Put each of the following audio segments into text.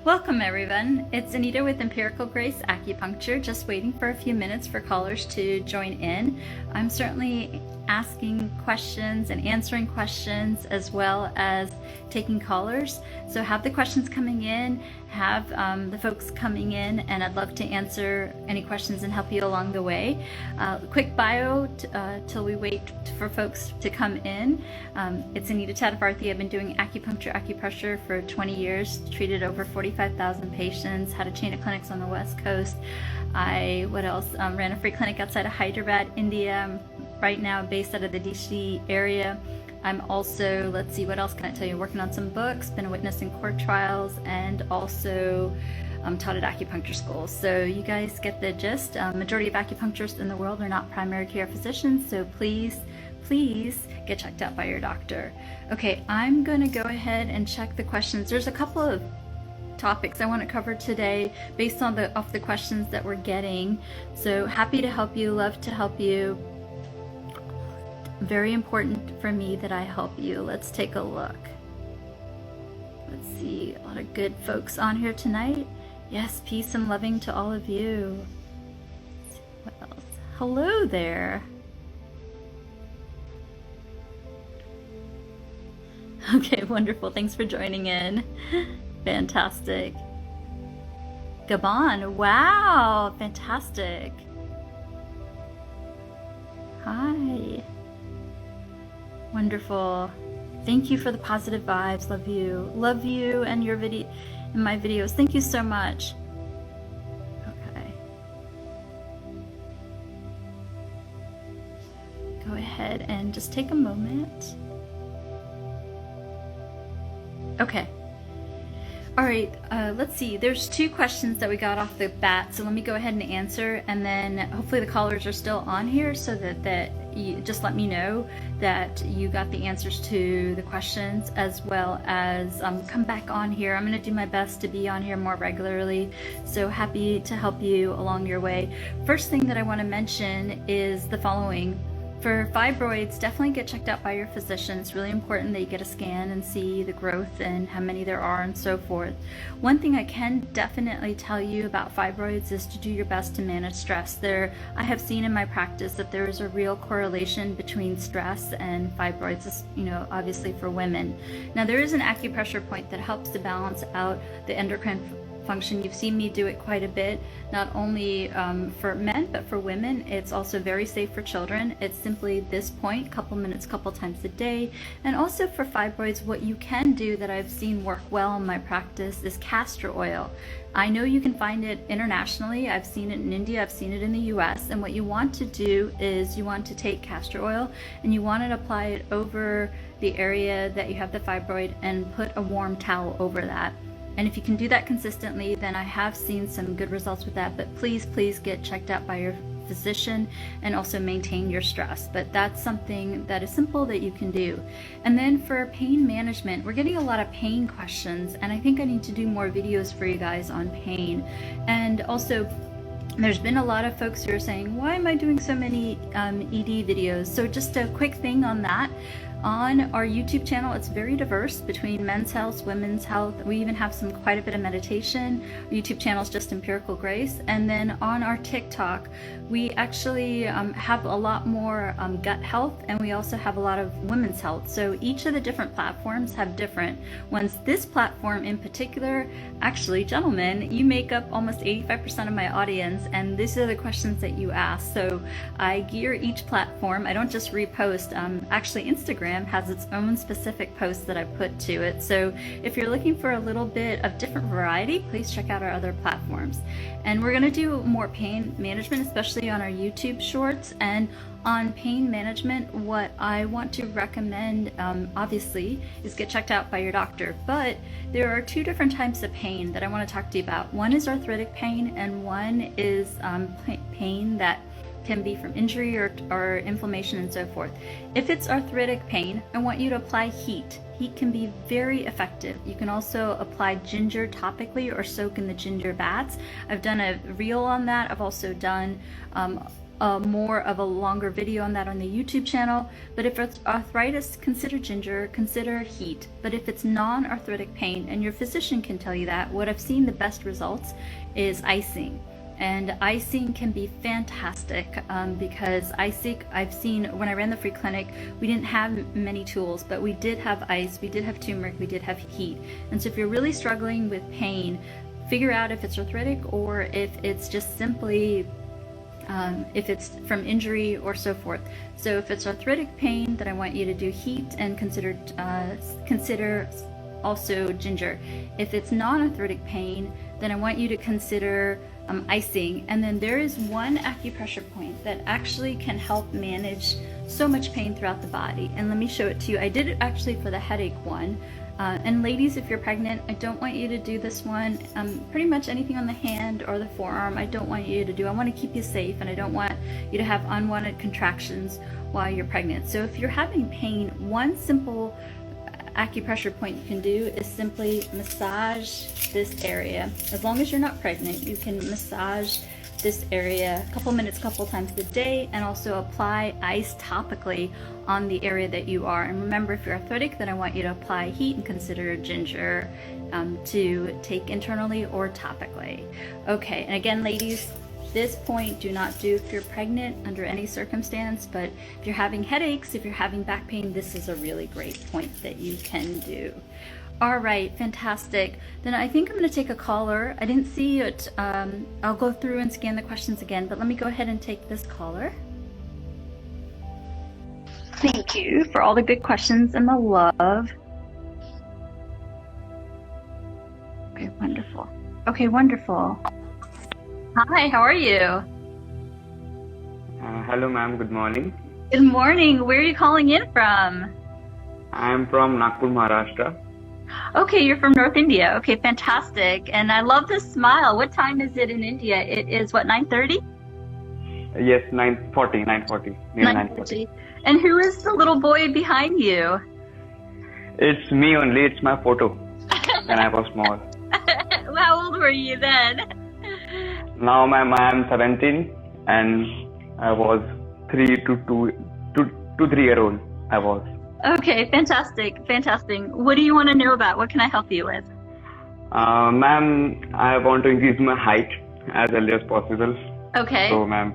Welcome everyone. It's Anita with Empirical Grace Acupuncture, just waiting for a few minutes for callers to join in. I'm certainly asking questions and answering questions as well as taking callers. So have the questions coming in, have the folks coming in, and I'd love to answer any questions and help you along the way. Quick bio till we wait for folks to come in. It's Anita Tadavarthy. I've been doing acupressure for 20 years, treated over 45,000 patients, had a chain of clinics on the West Coast. Ran a free clinic outside of Hyderabad, India. Right now based out of the DC area. I'm also, let's see, what else can I tell you? Working on some books, been a witness in court trials, and also taught at acupuncture schools. So you guys get the gist. Majority of acupuncturists in the world are not primary care physicians, so please get checked out by your doctor. Okay, I'm gonna go ahead and check the questions. There's a couple of topics I want to cover today based on the questions that we're getting. So happy to help you, love to help you. Very important for me that I help you. Let's take a look. Let's see, a lot of good folks on here tonight. Yes, peace and loving to all of you. Let's see what else? Hello there. Okay, wonderful. Thanks for joining in. Fantastic. Gabon, wow, fantastic. Hi. Wonderful. Thank you for the positive vibes. Love you. Love you and your video and my videos. Thank you so much. Okay. Go ahead and just take a moment. Okay. All right, let's see. There's two questions that we got off the bat, so let me go ahead and answer, and then hopefully the callers are still on here so that you just let me know that you got the answers to the questions, as well as come back on here. I'm going to do my best to be on here more regularly, so happy to help you along your way. First thing that I want to mention is the following. For fibroids, definitely get checked out by your physician. It's really important that you get a scan and see the growth and how many there are and so forth. One thing I can definitely tell you about fibroids is to do your best to manage stress. I have seen in my practice that there is a real correlation between stress and fibroids, obviously for women. Now there is an acupressure point that helps to balance out the endocrine function. You've seen me do it quite a bit, not only for men, but for women. It's also very safe for children. It's simply this point, couple minutes, couple times a day. And also for fibroids, what you can do that I've seen work well in my practice is castor oil. I know you can find it internationally. I've seen it in India, I've seen it in the US. And what you want to do is you want to take castor oil and you want to apply it over the area that you have the fibroid and put a warm towel over that. And if you can do that consistently, then I have seen some good results with that. But please get checked out by your physician and also maintain your stress. But that's something that is simple that you can do. And then for pain management, we're getting a lot of pain questions, and I think I need to do more videos for you guys on pain. And also, there's been a lot of folks who are saying, why am I doing so many ED videos? So just a quick thing on that. On our YouTube channel, it's very diverse between men's health, women's health. We even have quite a bit of meditation. Our YouTube channel is just Empirical Grace. And then on our TikTok, we actually have a lot more gut health, and we also have a lot of women's health. So each of the different platforms have different ones. This platform in particular, actually, gentlemen, you make up almost 85% of my audience, and these are the questions that you ask. So I gear each platform. I don't just repost. Actually, Instagram has its own specific posts that I put to it. So if you're looking for a little bit of different variety, please check out our other platforms. And we're going to do more pain management, especially on our YouTube shorts. And on pain management, what I want to recommend, obviously, is get checked out by your doctor. But there are two different types of pain that I want to talk to you about. One is arthritic pain, and one is pain that can be from injury or inflammation and so forth. If it's arthritic pain, I want you to apply heat. Heat can be very effective. You can also apply ginger topically or soak in the ginger baths. I've done a reel on that. I've also done more of a longer video on that on the YouTube channel. But if it's arthritis, consider ginger, consider heat. But if it's non-arthritic pain, and your physician can tell you that, what I've seen the best results is icing. And icing can be fantastic because icing, I've seen when I ran the free clinic, we didn't have many tools, but we did have ice, we did have turmeric, we did have heat. And so if you're really struggling with pain, figure out if it's arthritic or if it's just simply if it's from injury or so forth. So if it's arthritic pain, then I want you to do heat and consider also ginger. If it's non-arthritic pain, then I want you to consider icing. And then there is one acupressure point that actually can help manage so much pain throughout the body. And let me show it to you. I did it actually for the headache one. And ladies, if you're pregnant, I don't want you to do this one. Pretty much anything on the hand or the forearm, I don't want you to do. I want to keep you safe, and I don't want you to have unwanted contractions while you're pregnant. So if you're having pain, one simple acupressure point you can do is simply massage this area. As long as you're not pregnant, you can massage this area a couple minutes, couple times a day, and also apply ice topically on the area that you are. And remember, if you're arthritic, then I want you to apply heat and consider ginger to take internally or topically. Okay, and again, ladies, this point do not do if you're pregnant under any circumstance, but if you're having headaches, if you're having back pain, this is a really great point that you can do. All right, fantastic. Then I think I'm going to take a caller. I didn't see it. I'll go through and scan the questions again, but let me go ahead and take this caller. Thank you for all the good questions and the love. Okay, wonderful. Okay, wonderful. Hi, how are you? Hello, ma'am. Good morning. Good morning. Where are you calling in from? I'm from Nagpur, Maharashtra. Okay, you're from North India. Okay, fantastic. And I love this smile. What time is it in India? It is what, 9:30? Yes, 9:40, near 9:40. And who is the little boy behind you? It's me only. It's my photo when I was small. How old were you then? Now, ma'am, I am 17 and I was 3 to 3 year old. I was. Okay, fantastic, fantastic. What do you want to know about? What can I help you with? Ma'am, I want to increase my height as early as possible. Okay. So, ma'am,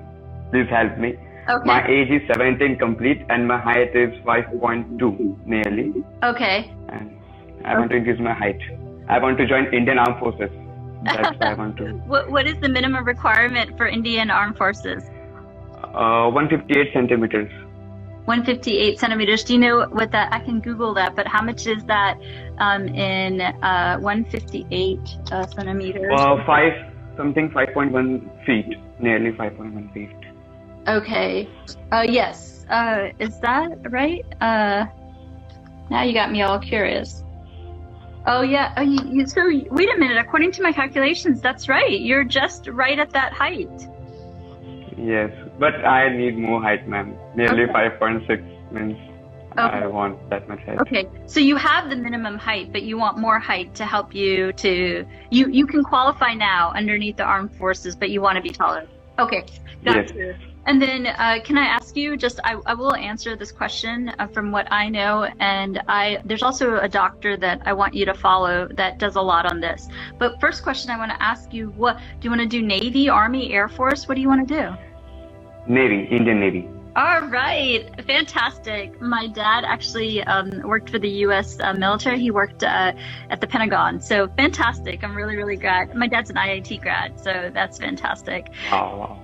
please help me. Okay. My age is 17 complete and my height is 5.2 nearly. Okay. And I want to increase my height. I want to join Indian Armed Forces. That's why I want to. What is the minimum requirement for Indian Armed Forces? 158 centimeters. 158 centimeters. Do you know what that? I can Google that, but how much is that in 158 centimeters? 5.1 feet, nearly 5.1 feet. Okay. Yes. Is that right? Now you got me all curious. Oh yeah. Oh, so wait a minute. According to my calculations, that's right. You're just right at that height. Yes, but I need more height, ma'am. Nearly Okay. 5.6 means Okay. I want that much height. Okay, so you have the minimum height, but you want more height to help you to, you can qualify now underneath the armed forces, but you want to be taller. Okay, got you. And then can I ask you, just, I will answer this question from what I know, and there's also a doctor that I want you to follow that does a lot on this. But first question I want to ask you, what, do you want to do Navy, Army, Air Force? What do you want to do? Navy, Indian Navy. All right, fantastic. My dad actually worked for the U.S. Military. He worked at the Pentagon. So fantastic. I'm really, really glad. My dad's an IIT grad, so that's fantastic. Oh, wow.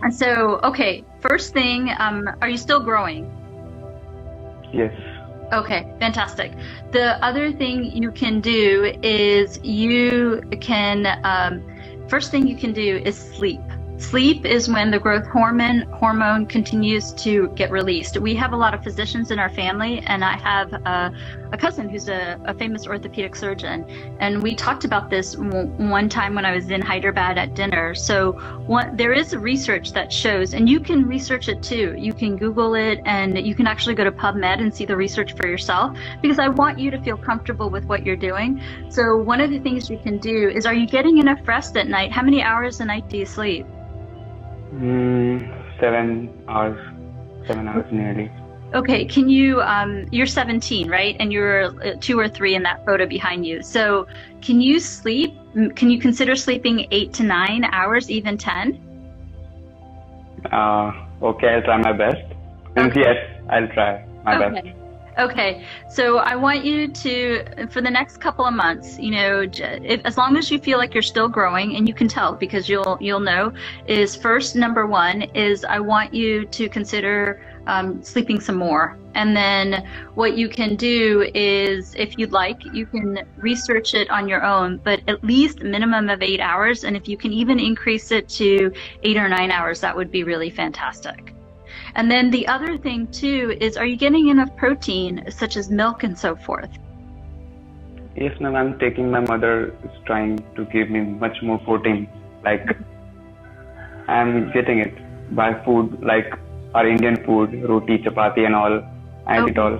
And so, okay, first thing, are you still growing? Yes. Okay, fantastic. The other thing you can do is you can, first thing you can do is sleep. Sleep is when the growth hormone continues to get released. We have a lot of physicians in our family, and I have a cousin who's a famous orthopedic surgeon. And we talked about this one time when I was in Hyderabad at dinner. So there is research that shows, and you can research it too. You can Google it, and you can actually go to PubMed and see the research for yourself, because I want you to feel comfortable with what you're doing. So one of the things you can do is, are you getting enough rest at night? How many hours a night do you sleep? 7 hours. 7 hours nearly. Okay, can you, you're 17, right? And you're 2 or 3 in that photo behind you. So can you sleep? Can you consider sleeping 8 to 9 hours, even 10? Okay, I'll try my best. Okay. Yes, I'll try my best. Okay, so I want you to, for the next couple of months, you know, as long as you feel like you're still growing, and you can tell because you'll know, is first, number one, is I want you to consider sleeping some more. And then what you can do is, if you'd like, you can research it on your own, but at least a minimum of 8 hours. And if you can even increase it to 8 or 9 hours, that would be really fantastic. And then the other thing too is, are you getting enough protein, such as milk and so forth? Yes, ma'am, I'm taking. My mother is trying to give me much more protein. Like, I'm getting it by food, like our Indian food, roti, chapati and all. I eat all.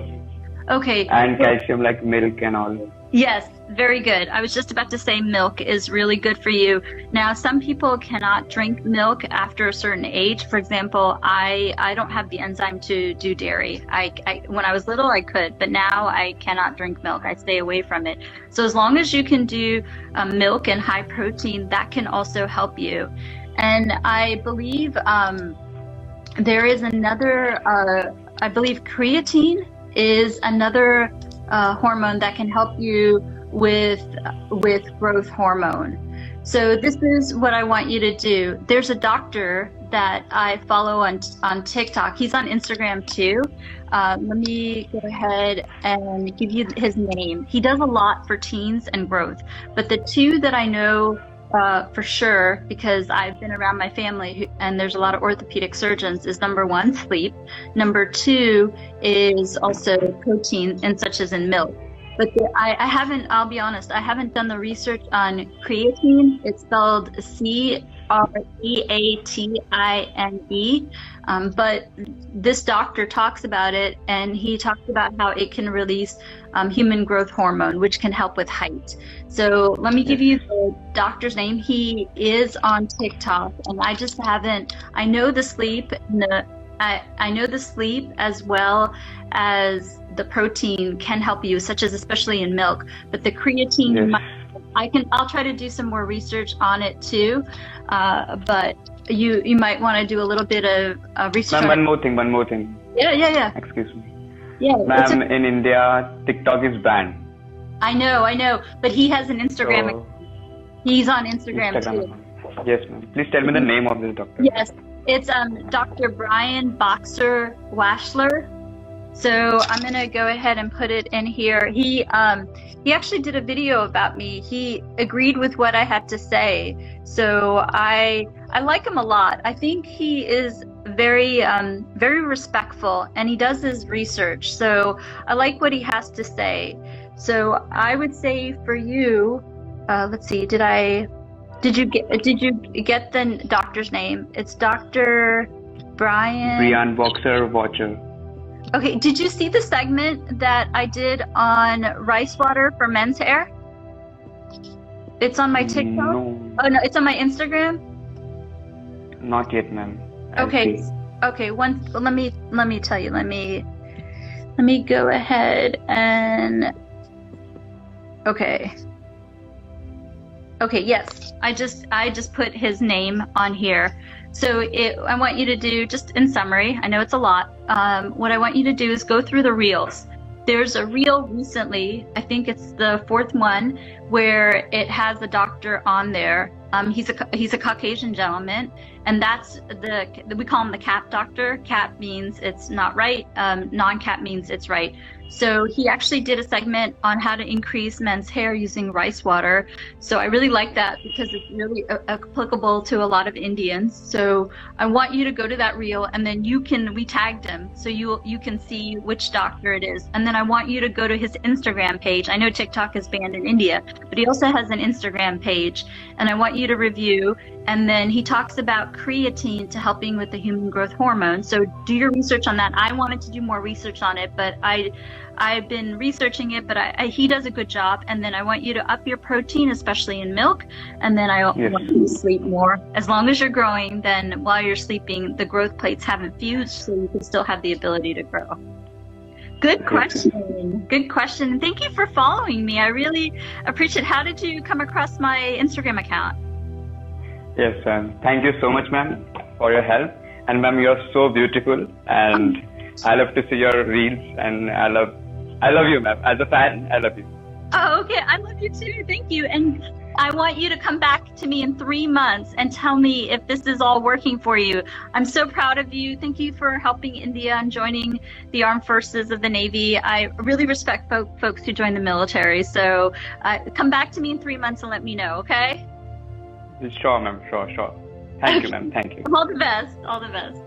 Okay. And calcium, like milk and all. Yes, very good. I was just about to say milk is really good for you. Now, some people cannot drink milk after a certain age. For example, I don't have the enzyme to do dairy. When I was little, I could, but now I cannot drink milk. I stay away from it. So as long as you can do milk and high protein, that can also help you. And I believe there is another, I believe creatine is another hormone that can help you with growth hormone. So this is what I want you to do. There's a doctor that I follow on TikTok. He's on Instagram too. Let me go ahead and give you his name. He does a lot for teens and growth, but the two that I know for sure, because I've been around my family and there's a lot of orthopedic surgeons, is number one, sleep. Number two is also protein, and such as in milk. But I haven't, I'll be honest, I haven't done the research on creatine. It's spelled creatine. But this doctor talks about it, and he talks about how it can release human growth hormone, which can help with height. So let me give you the doctor's name. He is on TikTok, and I just haven't, I know the sleep, I know the sleep as well as the protein can help you, such as especially in milk, but the creatine, yes. I'll try to do some more research on it too, but you might want to do a little bit of research. Ma'am, one more thing. Yeah. Excuse me. Yeah. Ma'am, in India, TikTok is banned. I know, but he has an Instagram. So, he's on Instagram too. Yes, ma'am. Please tell me the name of this doctor. Yes, it's Dr. Brian Boxer Washler. So I'm gonna go ahead and put it in here. He actually did a video about me. He agreed with what I had to say. So I like him a lot. I think he is very respectful, and he does his research. So I like what he has to say. So I would say for you, let's see, did you get the doctor's name? It's Dr. Brian Boxer Watcher. Okay, did you see the segment that I did on rice water for men's hair? It's on my TikTok? No. Oh no, it's on my Instagram? Not yet, ma'am. Okay. Let me tell you. Let me go ahead and okay, yes. I just put his name on here. So I want you to do, just in summary, I know it's a lot, what I want you to do is go through the reels. There's a reel recently, I think it's the 4th one, where it has a doctor on there. He's a Caucasian gentleman, and that's we call him the CAP doctor. CAP means it's not right, non-CAP means it's right. So he actually did a segment on how to increase men's hair using rice water. So I really like that because it's really applicable to a lot of Indians. So I want you to go to that reel, and then we tagged him, so you can see which doctor it is. And then I want you to go to his Instagram page. I know TikTok is banned in India, but he also has an Instagram page, and I want you to review. And then he talks about creatine to helping with the human growth hormone. So do your research on that. I wanted to do more research on it, but I've been researching it, but he does a good job. And then I want you to up your protein, especially in milk. And then I want you to sleep more. As long as you're growing, then while you're sleeping, the growth plates haven't fused, so you can still have the ability to grow. Good question. Good question. Thank you for following me. I really appreciate it. How did you come across my Instagram account? Yes, ma'am. Thank you so much, ma'am, for your help. And ma'am, you're so beautiful, and I love to see your reels, and I love you, ma'am. As a fan, I love you. Oh, okay. I love you too. Thank you. And I want you to come back to me in 3 months and tell me if this is all working for you. I'm so proud of you. Thank you for helping India and joining the Armed Forces of the Navy. I really respect folks who join the military. So come back to me in 3 months and let me know, okay? Sure, ma'am. Sure. Thank you, ma'am. Thank you. All the best. All the best.